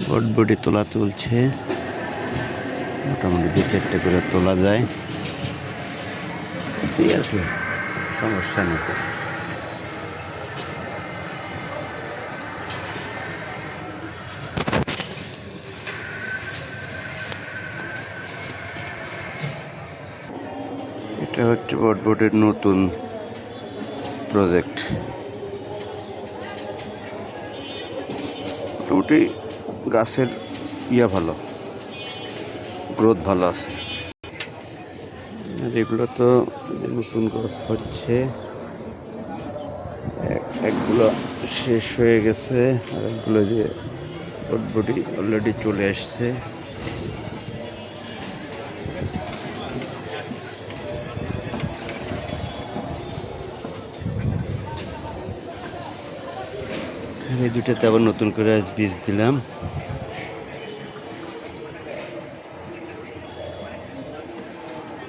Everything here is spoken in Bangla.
বটবটি তোলা চলছে, মোটামুটি 2-4টে করে তোলা যায়, ঠিক আছে, সমস্যা নেই। এটা হচ্ছে বটবটির নতুন প্রজেক্ট। মোটামুটি গাছের ভালো, গ্রোথ ভালো আছে। আর এগুলো তো নতুন গাছ হচ্ছে, একগুলো শেষ হয়ে গেছে, আর একগুলো যে বটবটি অলরেডি চলে আসছে। আর এই দুটাতে আবার নতুন করে আজ বীজ দিলাম।